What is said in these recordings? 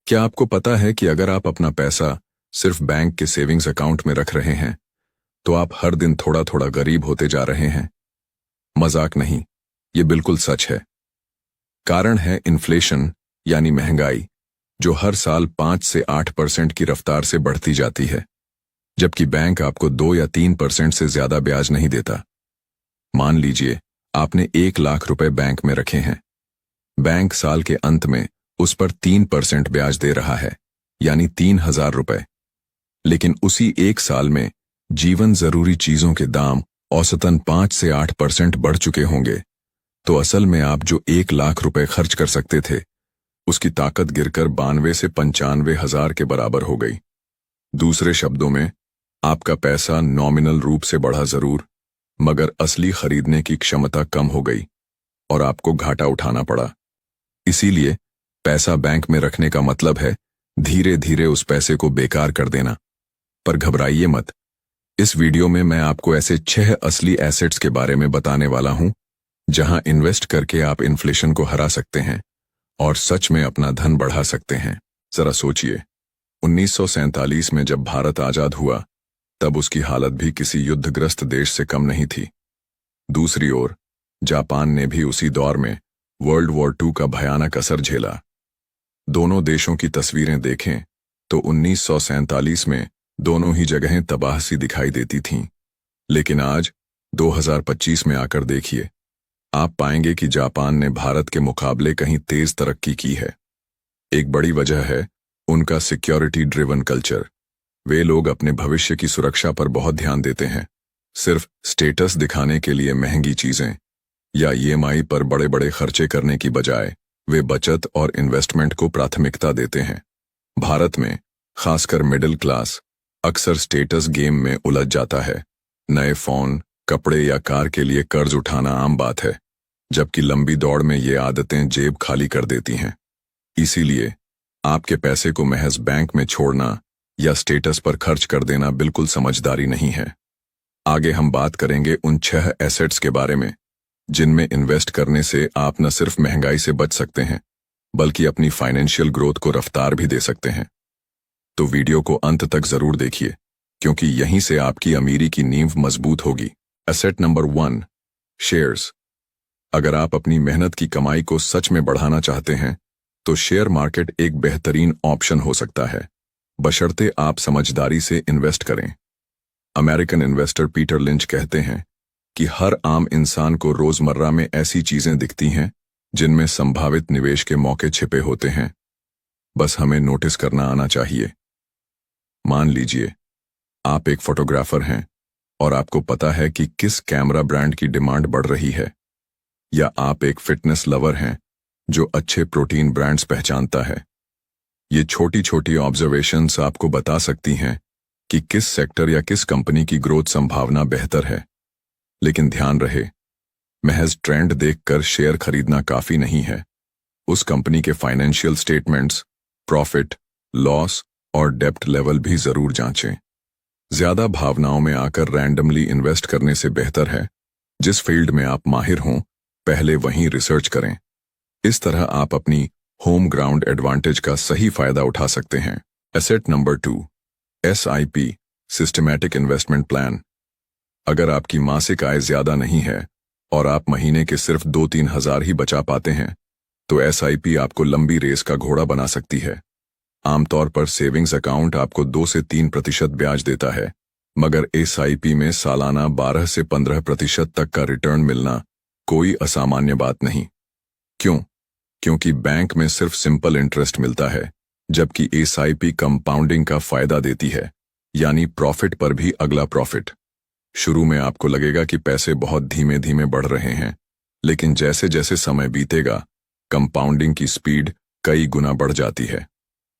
क्या आपको पता है कि अगर आप अपना पैसा सिर्फ बैंक के सेविंग्स अकाउंट में रख रहे हैं तो आप हर दिन थोड़ा थोड़ा गरीब होते जा रहे हैं? मजाक नहीं, ये बिल्कुल सच है। कारण है इन्फ्लेशन यानी महंगाई, जो हर साल 5 से 8% की रफ्तार से बढ़ती जाती है, जबकि बैंक आपको 2 या 3% से ज्यादा ब्याज नहीं देता। मान लीजिए आपने 1 लाख रुपए बैंक में रखे हैं। बैंक साल के अंत में उस पर 3% ब्याज दे रहा है, यानी 3,000 रुपए। लेकिन उसी एक साल में जीवन जरूरी चीजों के दाम औसतन 5 से 8% बढ़ चुके होंगे, तो असल में आप जो 1 लाख रुपए खर्च कर सकते थे, उसकी ताकत गिरकर 92 से 95 हजार के बराबर हो गई। दूसरे शब्दों में, आपका पैसा नॉमिनल रूप से बढ़ा जरूर, मगर असली खरीदने की क्षमता कम हो गई और आपको घाटा उठाना पड़ा। इसीलिए पैसा बैंक में रखने का मतलब है धीरे धीरे उस पैसे को बेकार कर देना। पर घबराइए मत, इस वीडियो में मैं आपको ऐसे 6 असली एसेट्स के बारे में बताने वाला हूं जहां इन्वेस्ट करके आप इन्फ्लेशन को हरा सकते हैं और सच में अपना धन बढ़ा सकते हैं। जरा सोचिए, 1947 में जब भारत आजाद हुआ, तब उसकी हालत भी किसी युद्धग्रस्त देश से कम नहीं थी। दूसरी ओर जापान ने भी उसी दौर में वर्ल्ड वॉर 2 का भयानक असर झेला। दोनों देशों की तस्वीरें देखें तो 1947 में दोनों ही जगहें तबाह सी दिखाई देती थीं। लेकिन आज 2025 में आकर देखिए, आप पाएंगे कि जापान ने भारत के मुकाबले कहीं तेज तरक्की की है। एक बड़ी वजह है उनका सिक्योरिटी ड्रिवन कल्चर। वे लोग अपने भविष्य की सुरक्षा पर बहुत ध्यान देते हैं। सिर्फ स्टेटस दिखाने के लिए महंगी चीजें या ईएमआई पर बड़े बड़े खर्चे करने की बजाय वे बचत और इन्वेस्टमेंट को प्राथमिकता देते हैं। भारत में खासकर मिडिल क्लास अक्सर स्टेटस गेम में उलझ जाता है। नए फोन, कपड़े या कार के लिए कर्ज उठाना आम बात है, जबकि लंबी दौड़ में ये आदतें जेब खाली कर देती हैं। इसीलिए आपके पैसे को महज बैंक में छोड़ना या स्टेटस पर खर्च कर देना बिल्कुल समझदारी नहीं है। आगे हम बात करेंगे उन 6 एसेट्स के बारे में जिनमें इन्वेस्ट करने से आप न सिर्फ महंगाई से बच सकते हैं, बल्कि अपनी फाइनेंशियल ग्रोथ को रफ्तार भी दे सकते हैं। तो वीडियो को अंत तक जरूर देखिए, क्योंकि यहीं से आपकी अमीरी की नींव मजबूत होगी। Asset number 1, shares. अगर आप अपनी मेहनत की कमाई को सच में बढ़ाना चाहते हैं, तो शेयर मार्केट एक बेहतरीन ऑप्शन हो सकता है, बशर्ते आप समझदारी से इन्वेस्ट करें। अमेरिकन इन्वेस्टर पीटर लिंच कहते हैं कि हर आम इंसान को रोजमर्रा में ऐसी चीजें दिखती हैं जिनमें संभावित निवेश के मौके छिपे होते हैं, बस हमें नोटिस करना आना चाहिए। मान लीजिए आप एक फोटोग्राफर हैं और आपको पता है कि किस कैमरा ब्रांड की डिमांड बढ़ रही है, या आप एक फिटनेस लवर हैं जो अच्छे प्रोटीन ब्रांड्स पहचानता है। ये छोटी छोटी ऑब्जर्वेशंस आपको बता सकती हैं कि किस सेक्टर या किस कंपनी की ग्रोथ संभावना बेहतर है। लेकिन ध्यान रहे, महज ट्रेंड देखकर शेयर खरीदना काफी नहीं है। उस कंपनी के फाइनेंशियल स्टेटमेंट्स, प्रॉफिट, लॉस और डेप्ट लेवल भी जरूर जांचें। ज्यादा भावनाओं में आकर रैंडमली इन्वेस्ट करने से बेहतर है जिस फील्ड में आप माहिर हों, पहले वहीं रिसर्च करें। इस तरह आप अपनी होम ग्राउंड एडवांटेज का सही फायदा उठा सकते हैं। Asset number 2, SIP, systematic investment plan. अगर आपकी मासिक आय ज्यादा नहीं है और आप महीने के सिर्फ 2-3 हजार ही बचा पाते हैं, तो SIP आपको लंबी रेस का घोड़ा बना सकती है। आमतौर पर सेविंग्स अकाउंट आपको 2 से 3% ब्याज देता है, मगर SIP में सालाना 12 से 15% तक का रिटर्न मिलना कोई असामान्य बात नहीं। क्यों? क्योंकि बैंक में सिर्फ सिंपल इंटरेस्ट मिलता है, जबकि SIP कंपाउंडिंग का फायदा देती है, यानी प्रॉफिट पर भी अगला प्रॉफिट। शुरू में आपको लगेगा कि पैसे बहुत धीमे धीमे बढ़ रहे हैं, लेकिन जैसे जैसे समय बीतेगा, कंपाउंडिंग की स्पीड कई गुना बढ़ जाती है।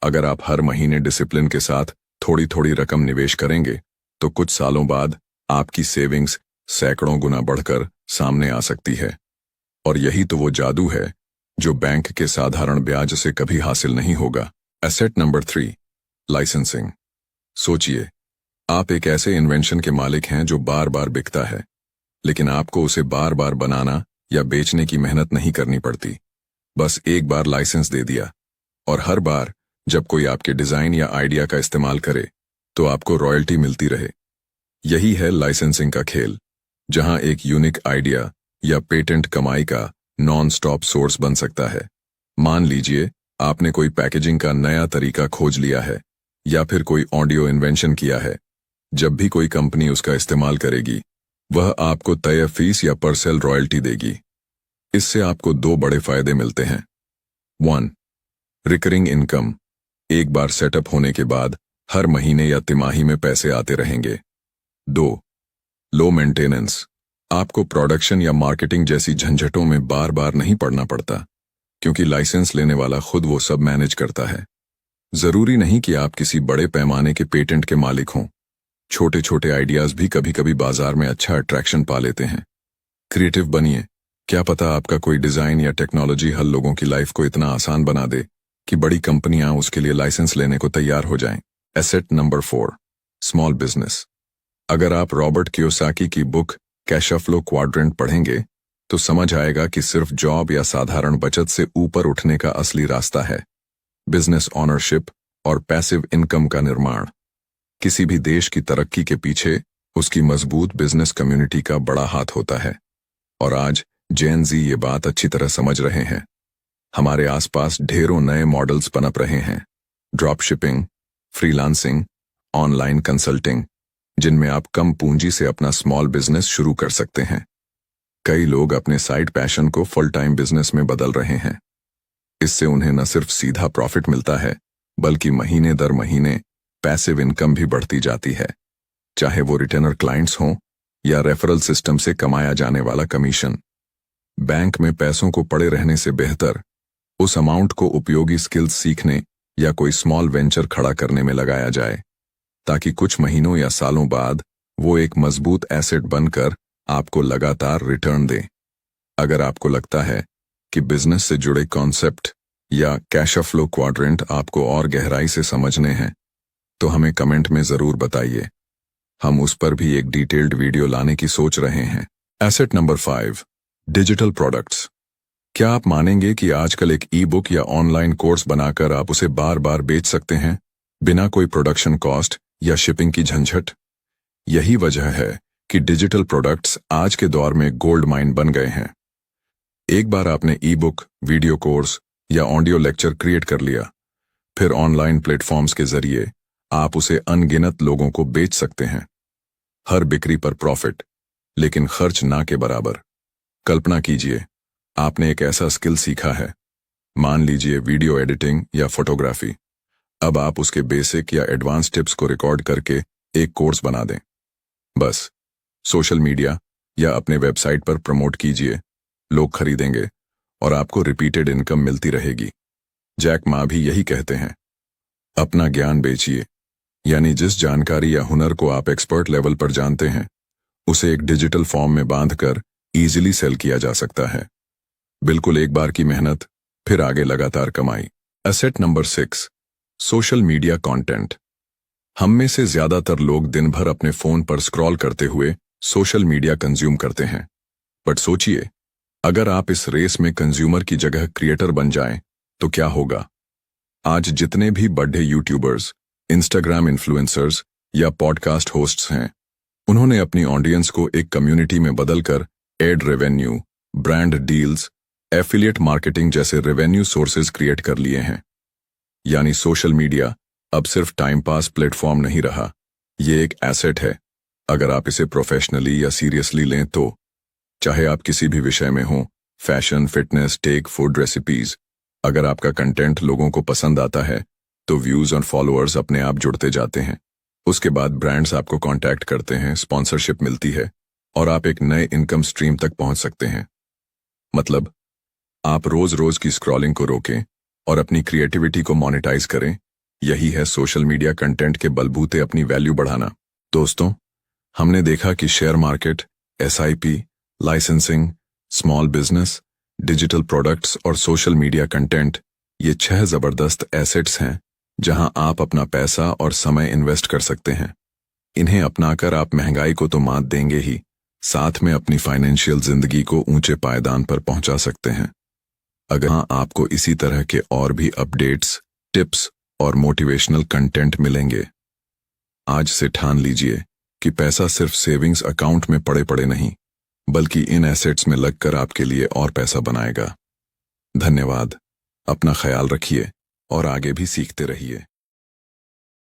अगर आप हर महीने डिसिप्लिन के साथ थोड़ी थोड़ी रकम निवेश करेंगे, तो कुछ सालों बाद आपकी सेविंग्स सैकड़ों गुना बढ़कर सामने आ सकती है। और यही तो वो जादू है जो बैंक के साधारण ब्याज से कभी हासिल नहीं होगा। Asset number 3, licensing. सोचिए, आप एक ऐसे इन्वेंशन के मालिक हैं जो बार बार बिकता है, लेकिन आपको उसे बार बार बनाना या बेचने की मेहनत नहीं करनी पड़ती। बस एक बार लाइसेंस दे दिया और हर बार जब कोई आपके डिजाइन या आइडिया का इस्तेमाल करे तो आपको रॉयल्टी मिलती रहे। यही है लाइसेंसिंग का खेल, जहां एक यूनिक आइडिया या पेटेंट कमाई का नॉन स्टॉप सोर्स बन सकता है। मान लीजिए आपने कोई पैकेजिंग का नया तरीका खोज लिया है या फिर कोई ऑडियो इन्वेंशन किया है। जब भी कोई कंपनी उसका इस्तेमाल करेगी, वह आपको तय फीस या पर सेल रॉयल्टी देगी। इससे आपको दो बड़े फायदे मिलते हैं। 1. रिकरिंग इनकम, एक बार सेटअप होने के बाद हर महीने या तिमाही में पैसे आते रहेंगे। 2. लो मेंटेनेंस, आपको प्रोडक्शन या मार्केटिंग जैसी झंझटों में बार बार नहीं पड़ना पड़ता, क्योंकि लाइसेंस लेने वाला खुद वो सब मैनेज करता है। जरूरी नहीं कि आप किसी बड़े पैमाने के पेटेंट के मालिक हों। छोटे छोटे आइडियाज भी कभी कभी बाजार में अच्छा अट्रैक्शन पा लेते हैं। क्रिएटिव बनिए, क्या पता आपका कोई डिजाइन या टेक्नोलॉजी हर लोगों की लाइफ को इतना आसान बना दे कि बड़ी कंपनियां उसके लिए लाइसेंस लेने को तैयार हो जाएं। Asset number 4, small business. अगर आप रॉबर्ट कियोसाकी की बुक कैश फ्लो क्वाड्रेंट पढ़ेंगे तो समझ आएगा कि सिर्फ जॉब या साधारण बचत से ऊपर उठने का असली रास्ता है बिजनेस ओनरशिप और पैसिव इनकम का निर्माण। किसी भी देश की तरक्की के पीछे उसकी मजबूत बिजनेस कम्युनिटी का बड़ा हाथ होता है, और आज जेन जी ये बात अच्छी तरह समझ रहे हैं। हमारे आसपास ढेरों नए मॉडल्स पनप रहे हैं, drop shipping, freelancing, online consulting, जिनमें आप कम पूंजी से अपना स्मॉल बिजनेस शुरू कर सकते हैं। कई लोग अपने साइड पैशन को फुल टाइम बिजनेस में बदल रहे हैं। इससे उन्हें न सिर्फ सीधा प्रॉफिट मिलता है, बल्कि महीने दर महीने पैसिव इनकम भी बढ़ती जाती है, चाहे वो रिटेनर क्लाइंट्स हों या रेफरल सिस्टम से कमाया जाने वाला कमीशन। बैंक में पैसों को पड़े रहने से बेहतर उस अमाउंट को उपयोगी स्किल्स सीखने या कोई स्मॉल वेंचर खड़ा करने में लगाया जाए, ताकि कुछ महीनों या सालों बाद वो एक मजबूत एसेट बनकर आपको लगातार रिटर्न दे। अगर आपको लगता है कि बिजनेस से जुड़े कॉन्सेप्ट या कैश फ्लो क्वाड्रेंट आपको और गहराई से समझने हैं, तो हमें कमेंट में जरूर बताइए। हम उस पर भी एक डिटेल्ड वीडियो लाने की सोच रहे हैं। Asset number 5, digital products. क्या आप मानेंगे कि आजकल एक ई बुक या ऑनलाइन कोर्स बनाकर आप उसे बार बार बेच सकते हैं, बिना कोई प्रोडक्शन कॉस्ट या शिपिंग की झंझट? यही वजह है कि डिजिटल प्रोडक्ट्स आज के दौर में गोल्ड माइन बन गए हैं। एक बार आपने ई बुक, वीडियो कोर्स या ऑडियो लेक्चर क्रिएट कर लिया, फिर ऑनलाइन प्लेटफॉर्म्स के जरिए आप उसे अनगिनत लोगों को बेच सकते हैं। हर बिक्री पर प्रॉफिट, लेकिन खर्च ना के बराबर। कल्पना कीजिए, आपने एक ऐसा स्किल सीखा है, मान लीजिए वीडियो एडिटिंग या फोटोग्राफी। अब आप उसके बेसिक या एडवांस टिप्स को रिकॉर्ड करके एक कोर्स बना दें। बस सोशल मीडिया या अपने वेबसाइट पर प्रमोट कीजिए, लोग खरीदेंगे और आपको रिपीटेड इनकम मिलती रहेगी। जैक मा भी यही कहते हैं, अपना ज्ञान बेचिए, यानी जिस जानकारी या हुनर को आप एक्सपर्ट लेवल पर जानते हैं, उसे एक डिजिटल फॉर्म में बांधकर इजीली सेल किया जा सकता है। बिल्कुल एक बार की मेहनत, फिर आगे लगातार कमाई। Asset number 6, social media content. हम में से ज्यादातर लोग दिन भर अपने फोन पर स्क्रॉल करते हुए सोशल मीडिया कंज्यूम करते हैं। बट सोचिए, अगर आप इस रेस में कंज्यूमर की जगह क्रिएटर बन जाएं, तो क्या होगा? आज जितने भी बड़े यूट्यूबर्स, इंस्टाग्राम इन्फ्लुएंसर्स या पॉडकास्ट होस्ट्स हैं, उन्होंने अपनी ऑडियंस को एक कम्युनिटी में बदलकर ad revenue, brand deals, affiliate marketing जैसे रेवेन्यू सोर्सेज क्रिएट कर लिए हैं। यानी सोशल मीडिया अब सिर्फ टाइम पास प्लेटफॉर्म नहीं रहा, ये एक एसेट है। अगर आप इसे प्रोफेशनली या सीरियसली लें तो, चाहे आप किसी भी विषय में हों, fashion, fitness, tech, food, recipes, अगर आपका कंटेंट लोगों को पसंद आता है तो व्यूज और फॉलोअर्स अपने आप जुड़ते जाते हैं। उसके बाद ब्रांड्स आपको कांटेक्ट करते हैं, स्पॉन्सरशिप मिलती है और आप एक नए इनकम स्ट्रीम तक पहुंच सकते हैं। मतलब, आप रोज रोज की स्क्रॉलिंग को रोकें और अपनी क्रिएटिविटी को मोनेटाइज करें। यही है सोशल मीडिया कंटेंट के बलबूते अपनी वैल्यू बढ़ाना। दोस्तों, हमने देखा कि share market, SIP, licensing, small business, digital products और सोशल मीडिया कंटेंट, ये 6 जबरदस्त एसेट्स हैं जहां आप अपना पैसा और समय इन्वेस्ट कर सकते हैं। इन्हें अपनाकर आप महंगाई को तो मात देंगे ही, साथ में अपनी फाइनेंशियल जिंदगी को ऊंचे पायदान पर पहुंचा सकते हैं। अगर आपको इसी तरह के और भी अपडेट्स, टिप्स और मोटिवेशनल कंटेंट मिलेंगे। आज से ठान लीजिए कि पैसा सिर्फ सेविंग्स अकाउंट में पड़े पड़े नहीं, बल्कि इन एसेट्स में लगकर आपके लिए और पैसा बनाएगा। धन्यवाद। अपना ख्याल रखिए और आगे भी सीखते रहिए।